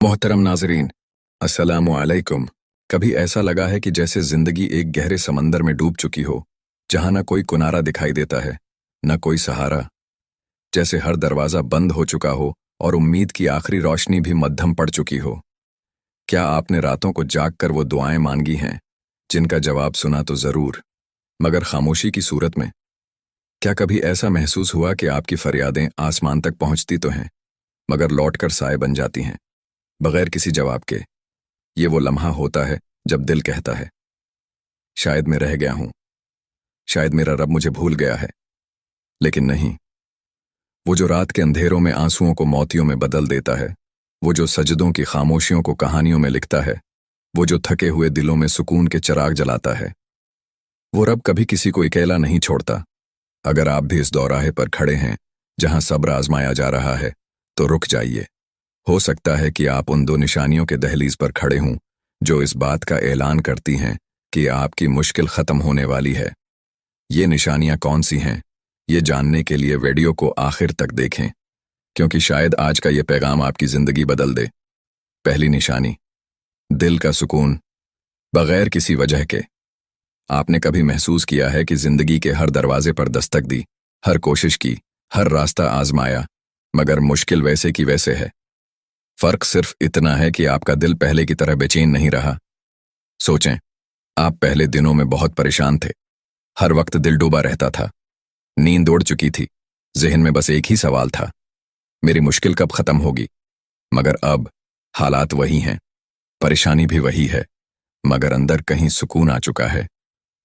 मोहतरम नाजरीन, अस्सलामु अलैकुम। कभी ऐसा लगा है कि जैसे जिंदगी एक गहरे समंदर में डूब चुकी हो, जहां न कोई किनारा दिखाई देता है, न कोई सहारा। जैसे हर दरवाजा बंद हो चुका हो और उम्मीद की आखिरी रोशनी भी मद्धम पड़ चुकी हो। क्या आपने रातों को जाग कर वो दुआएं मांगी हैं, जिनका जवाब सुना तो जरूर, मगर खामोशी की सूरत में? क्या कभी ऐसा महसूस हुआ कि आपकी फरियादें आसमान तक पहुंचती तो हैं, मगर लौटकर साए बन जाती हैं, बगैर किसी जवाब के? ये वो लम्हा होता है जब दिल कहता है, शायद मैं रह गया हूं, शायद मेरा रब मुझे भूल गया है। लेकिन नहीं, वो जो रात के अंधेरों में आंसुओं को मोतियों में बदल देता है, वो जो सजदों की खामोशियों को कहानियों में लिखता है, वो जो थके हुए दिलों में सुकून के चिराग जलाता है, वो रब कभी किसी को अकेला नहीं छोड़ता। अगर आप भी इस दौराहे पर खड़े हैं जहां सब्र आजमाया जा रहा है, तो रुक जाइए। हो सकता है कि आप उन दो निशानियों के दहलीज पर खड़े हों जो इस बात का ऐलान करती हैं कि आपकी मुश्किल खत्म होने वाली है। ये निशानियां कौन सी हैं, ये जानने के लिए वीडियो को आखिर तक देखें, क्योंकि शायद आज का ये पैगाम आपकी जिंदगी बदल दे। पहली निशानी, दिल का सुकून, बगैर किसी वजह के। आपने कभी महसूस किया है कि जिंदगी के हर दरवाजे पर दस्तक दी, हर कोशिश की, हर रास्ता आजमाया, मगर मुश्किल वैसे की वैसे है? फर्क सिर्फ इतना है कि आपका दिल पहले की तरह बेचैन नहीं रहा। सोचें, आप पहले दिनों में बहुत परेशान थे। हर वक्त दिल डूबा रहता था, नींद उड़ चुकी थी, जहन में बस एक ही सवाल था, मेरी मुश्किल कब खत्म होगी? मगर अब हालात वही हैं, परेशानी भी वही है, मगर अंदर कहीं सुकून आ चुका है।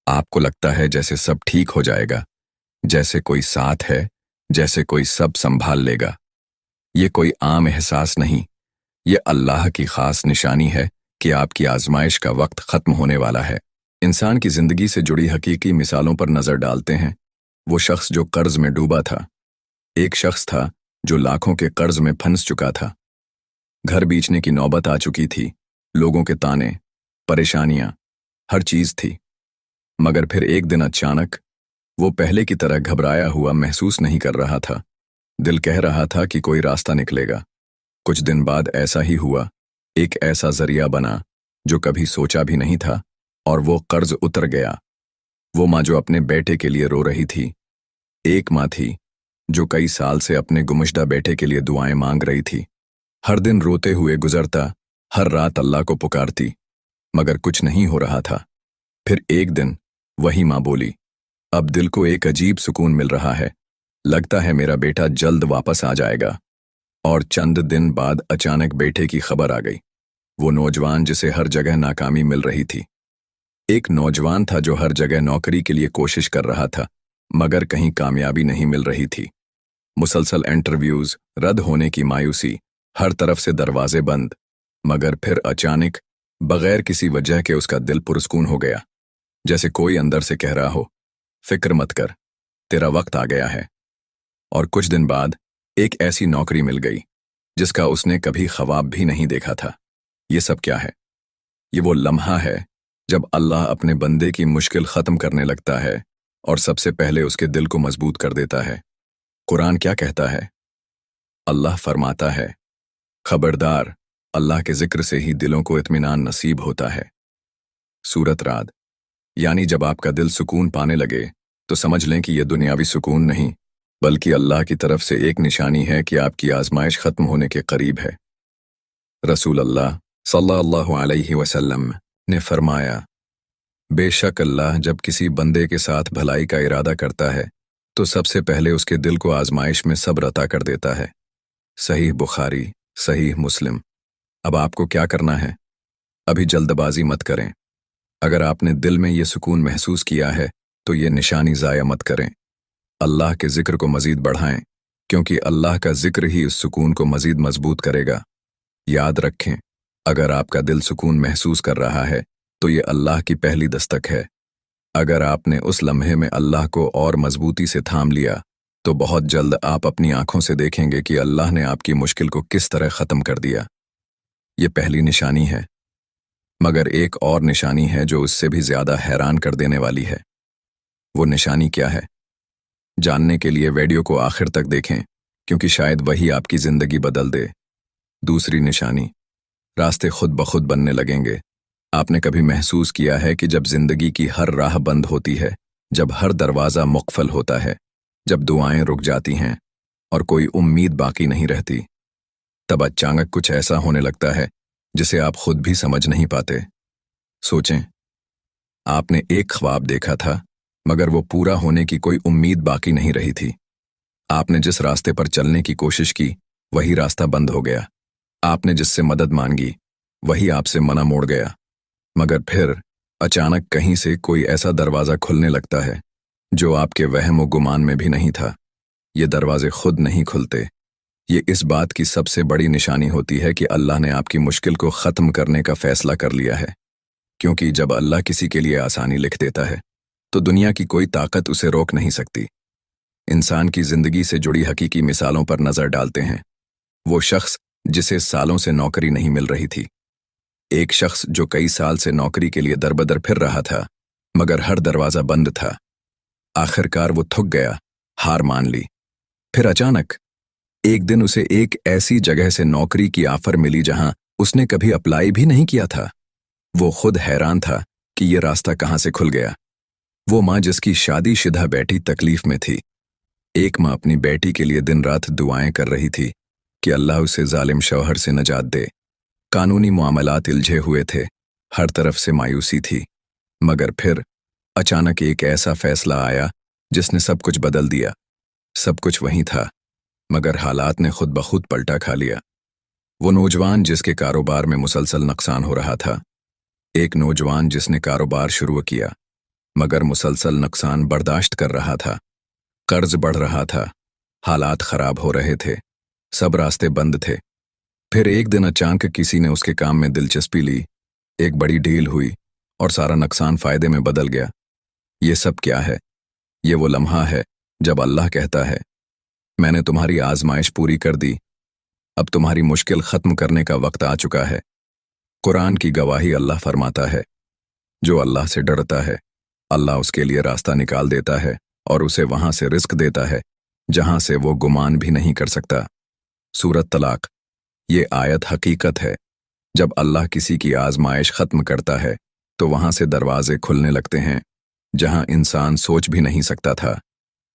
आपको लगता है जैसे सब ठीक हो जाएगा, जैसे कोई साथ है, जैसे कोई सब संभाल लेगा। ये कोई आम एहसास नहीं, ये अल्लाह की खास निशानी है कि आपकी आजमाइश का वक्त खत्म होने वाला है। इंसान की जिंदगी से जुड़ी हकीकी मिसालों पर नजर डालते हैं। वो शख्स जो कर्ज में डूबा था, एक शख्स था जो लाखों के कर्ज में फंस चुका था। घर बेचने की नौबत आ चुकी थी, लोगों के ताने, परेशानियां, हर चीज थी। मगर फिर एक दिन अचानक वो पहले की तरह घबराया हुआ महसूस नहीं कर रहा था। दिल कह रहा था कि कोई रास्ता निकलेगा। कुछ दिन बाद ऐसा ही हुआ, एक ऐसा जरिया बना जो कभी सोचा भी नहीं था, और वो कर्ज उतर गया। वो माँ जो अपने बेटे के लिए रो रही थी, एक माँ थी जो कई साल से अपने गुमशुदा बेटे के लिए दुआएं मांग रही थी। हर दिन रोते हुए गुजरता, हर रात अल्लाह को पुकारती, मगर कुछ नहीं हो रहा था। फिर एक दिन वही माँ बोली, अब दिल को एक अजीब सुकून मिल रहा है, लगता है मेरा बेटा जल्द वापस आ जाएगा। और चंद दिन बाद अचानक बेटे की खबर आ गई। वो नौजवान जिसे हर जगह नाकामी मिल रही थी, एक नौजवान था जो हर जगह नौकरी के लिए कोशिश कर रहा था, मगर कहीं कामयाबी नहीं मिल रही थी। मुसलसल इंटरव्यूज रद्द होने की मायूसी, हर तरफ से दरवाजे बंद। मगर फिर अचानक, बगैर किसी वजह के उसका दिल पुरस्कून हो गया, जैसे कोई अंदर से कह रहा हो, फिक्र मत कर, तेरा वक्त आ गया है। और कुछ दिन बाद एक ऐसी नौकरी मिल गई जिसका उसने कभी ख्वाब भी नहीं देखा था। ये सब क्या है? ये वो लम्हा है जब अल्लाह अपने बंदे की मुश्किल खत्म करने लगता है और सबसे पहले उसके दिल को मजबूत कर देता है। कुरान क्या कहता है? अल्लाह फरमाता है, खबरदार, अल्लाह के जिक्र से ही दिलों को इत्मीनान नसीब होता है। सूरत राद। यानी जब आपका दिल सुकून पाने लगे तो समझ लें कि यह दुनियावी सुकून नहीं, बल्कि अल्लाह की तरफ से एक निशानी है कि आपकी आजमाइश खत्म होने के करीब है। रसूल अल्लाह सल्लल्लाहु अलैहि वसल्लम ने फरमाया, बेशक अल्लाह जब किसी बंदे के साथ भलाई का इरादा करता है तो सबसे पहले उसके दिल को आजमाइश में सब्र अता कर देता है। सहीह बुखारी, सहीह मुस्लिम। अब आपको क्या करना है? अभी जल्दबाजी मत करें। अगर आपने दिल में ये सुकून महसूस किया है तो ये निशानी ज़ाया मत करें। अल्लाह के जिक्र को मजीद बढ़ाएं, क्योंकि अल्लाह का जिक्र ही उस सुकून को मजीद मजबूत करेगा। याद रखें, अगर आपका दिल सुकून महसूस कर रहा है तो ये अल्लाह की पहली दस्तक है। अगर आपने उस लम्हे में अल्लाह को और मजबूती से थाम लिया तो बहुत जल्द आप अपनी आंखों से देखेंगे कि अल्लाह ने आपकी मुश्किल को किस तरह ख़त्म कर दिया। ये पहली निशानी है, मगर एक और निशानी है जो उससे भी ज़्यादा हैरान कर देने वाली है। वो निशानी क्या है? जानने के लिए वीडियो को आखिर तक देखें, क्योंकि शायद वही आपकी ज़िंदगी बदल दे। दूसरी निशानी, रास्ते खुद ब खुद बनने लगेंगे। आपने कभी महसूस किया है कि जब जिंदगी की हर राह बंद होती है, जब हर दरवाज़ा मुक़फ़ल होता है, जब दुआएं रुक जाती हैं और कोई उम्मीद बाकी नहीं रहती, तब अचानक कुछ ऐसा होने लगता है जिसे आप खुद भी समझ नहीं पाते। सोचें, आपने एक ख्वाब देखा था, मगर वो पूरा होने की कोई उम्मीद बाकी नहीं रही थी। आपने जिस रास्ते पर चलने की कोशिश की, वही रास्ता बंद हो गया। आपने जिससे मदद मांगी, वही आपसे मना मोड़ गया। मगर फिर अचानक कहीं से कोई ऐसा दरवाज़ा खुलने लगता है जो आपके वहम व गुमान में भी नहीं था। ये दरवाजे खुद नहीं खुलते। ये इस बात की सबसे बड़ी निशानी होती है कि अल्लाह ने आपकी मुश्किल को ख़त्म करने का फ़ैसला कर लिया है। क्योंकि जब अल्लाह किसी के लिए आसानी लिख देता है, तो दुनिया की कोई ताकत उसे रोक नहीं सकती। इंसान की ज़िंदगी से जुड़ी हकीकी मिसालों पर नज़र डालते हैं। वो शख्स जिसे सालों से नौकरी नहीं मिल रही थी। एक शख्स जो कई साल से नौकरी के लिए दरबदर फिर रहा था, मगर हर दरवाज़ा बंद था। आखिरकार वो थक गया, हार मान ली। फिर अचानक एक दिन उसे एक ऐसी जगह से नौकरी की ऑफर मिली जहां उसने कभी अप्लाई भी नहीं किया था। वो खुद हैरान था कि ये रास्ता कहां से खुल गया। वो माँ जिसकी शादीशुदा बेटी तकलीफ में थी, एक माँ अपनी बेटी के लिए दिन रात दुआएं कर रही थी कि अल्लाह उसे जालिम शौहर से नजात दे। कानूनी मामलात उलझे हुए थे, हर तरफ से मायूसी थी। मगर फिर अचानक एक ऐसा फैसला आया जिसने सब कुछ बदल दिया। सब कुछ वहीं था, मगर हालात ने खुद ब खुद पलटा खा लिया। वो नौजवान जिसके कारोबार में मुसलसल नुकसान हो रहा था। एक नौजवान जिसने कारोबार शुरू किया, मगर मुसलसल नुकसान बर्दाश्त कर रहा था। कर्ज बढ़ रहा था, हालात खराब हो रहे थे, सब रास्ते बंद थे। फिर एक दिन अचानक किसी ने उसके काम में दिलचस्पी ली, एक बड़ी डील हुई और सारा नुकसान फायदे में बदल गया। ये सब क्या है? ये वो लम्हा है जब अल्लाह कहता है, मैंने तुम्हारी आजमाइश पूरी कर दी, अब तुम्हारी मुश्किल खत्म करने का वक्त आ चुका है। कुरान की गवाही अल्लाह फरमाता है, जो अल्लाह से डरता है, अल्लाह उसके लिए रास्ता निकाल देता है और उसे वहां से रिस्क देता है जहां से वो गुमान भी नहीं कर सकता। सूरत तलाक। ये आयत हकीकत है। जब अल्लाह किसी की आजमाइश खत्म करता है तो वहां से दरवाजे खुलने लगते हैं जहां इंसान सोच भी नहीं सकता था।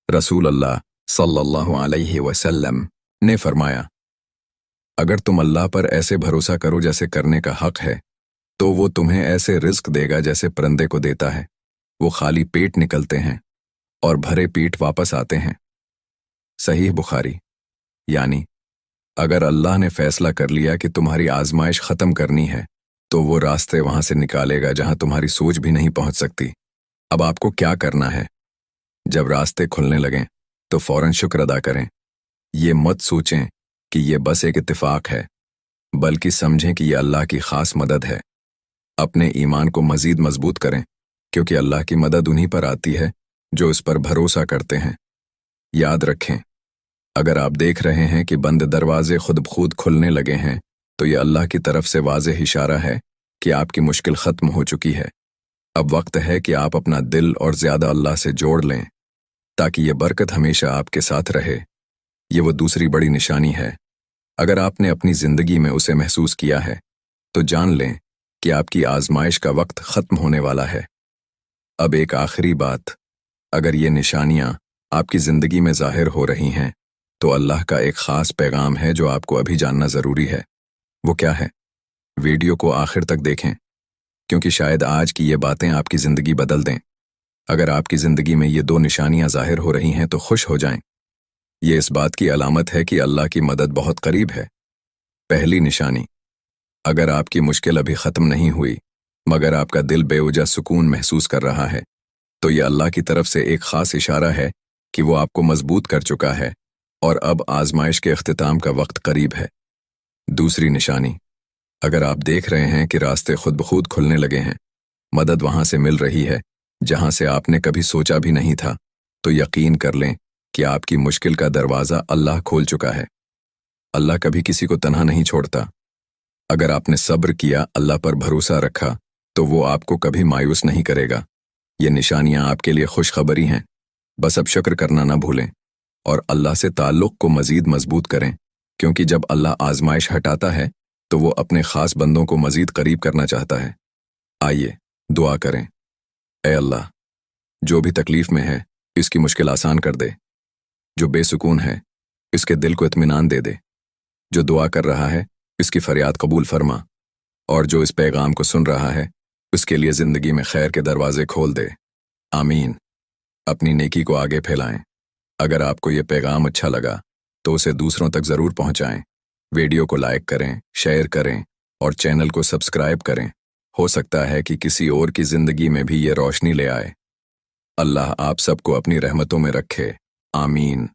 रसूल अल्लाह सल्लल्लाहु अलैहि वसल्लम ने फरमाया, अगर तुम अल्लाह पर ऐसे भरोसा करो जैसे करने का हक है, तो वो तुम्हें ऐसे रिस्क देगा जैसे परिंदे को देता है। वो खाली पेट निकलते हैं और भरे पेट वापस आते हैं। सहीह बुखारी। यानी अगर अल्लाह ने फैसला कर लिया कि तुम्हारी आजमाइश खत्म करनी है, तो वो रास्ते वहां से निकालेगा जहां तुम्हारी सोच भी नहीं पहुंच सकती। अब आपको क्या करना है? जब रास्ते खुलने लगें तो फौरन शुक्र अदा करें। ये मत सोचें कि ये बस एक इत्तेफाक है, बल्कि समझें कि ये अल्लाह की खास मदद है। अपने ईमान को मजीद मजबूत करें, क्योंकि अल्लाह की मदद उन्हीं पर आती है जो इस पर भरोसा करते हैं। याद रखें, अगर आप देख रहे हैं कि बंद दरवाजे खुद ब खुद खुलने लगे हैं, तो ये अल्लाह की तरफ से वाज़ेह इशारा है कि आपकी मुश्किल ख़त्म हो चुकी है। अब वक्त है कि आप अपना दिल और ज़्यादा अल्लाह से जोड़ लें, ताकि ये बरकत हमेशा आपके साथ रहे। ये वो दूसरी बड़ी निशानी है। अगर आपने अपनी ज़िंदगी में उसे महसूस किया है, तो जान लें कि आपकी आजमाइश का वक्त ख़त्म होने वाला है। अब एक आखिरी बात, अगर ये निशानियाँ आपकी ज़िंदगी में ज़ाहिर हो रही हैं, तो अल्लाह का एक ख़ास पैगाम है जो आपको अभी जानना ज़रूरी है। वो क्या है? वीडियो को आखिर तक देखें, क्योंकि शायद आज की ये बातें आपकी ज़िंदगी बदल दें। अगर आपकी ज़िंदगी में ये दो निशानियाँ ज़ाहिर हो रही हैं तो खुश हो जाएं। ये इस बात की अलामत है कि अल्लाह की मदद बहुत करीब है। पहली निशानी, अगर आपकी मुश्किल अभी ख़त्म नहीं हुई, मगर आपका दिल बेवजह सुकून महसूस कर रहा है, तो ये अल्लाह की तरफ से एक ख़ास इशारा है कि वो आपको मजबूत कर चुका है और अब आजमाइश के अख्तिताम का वक्त करीब है। दूसरी निशानी, अगर आप देख रहे हैं कि रास्ते खुद ब खुद खुलने लगे हैं, मदद वहां से मिल रही है जहां से आपने कभी सोचा भी नहीं था, तो यकीन कर लें कि आपकी मुश्किल का दरवाज़ा अल्लाह खोल चुका है। अल्लाह कभी किसी को तन्हा नहीं छोड़ता। अगर आपने सब्र किया, अल्लाह पर भरोसा रखा, तो वो आपको कभी मायूस नहीं करेगा। ये निशानियां आपके लिए खुशखबरी हैं। बस अब शुक्र करना ना भूलें और अल्लाह से ताल्लुक़ को मज़ीद मजबूत करें, क्योंकि जब अल्लाह आजमाइश हटाता है تو وہ اپنے خاص بندوں کو مزید قریب کرنا چاہتا ہے۔ آئیے دعا کریں۔ اے اللہ، جو بھی تکلیف میں ہے اس کی مشکل آسان کر دے، جو بے سکون ہے اس کے دل کو اطمینان دے دے، جو دعا کر رہا ہے اس کی فریاد قبول فرما، اور جو اس پیغام کو سن رہا ہے اس کے لیے زندگی میں خیر کے دروازے کھول دے۔ آمین۔ اپنی نیکی کو آگے پھیلائیں۔ اگر آپ کو یہ پیغام اچھا لگا تو اسے دوسروں تک ضرور پہنچائیں۔ ویڈیو کو لائک کریں، شیئر کریں اور چینل کو سبسکرائب کریں۔ ہو سکتا ہے کہ کسی اور کی زندگی میں بھی یہ روشنی لے آئے۔ اللہ آپ سب کو اپنی رحمتوں میں رکھے۔ آمین۔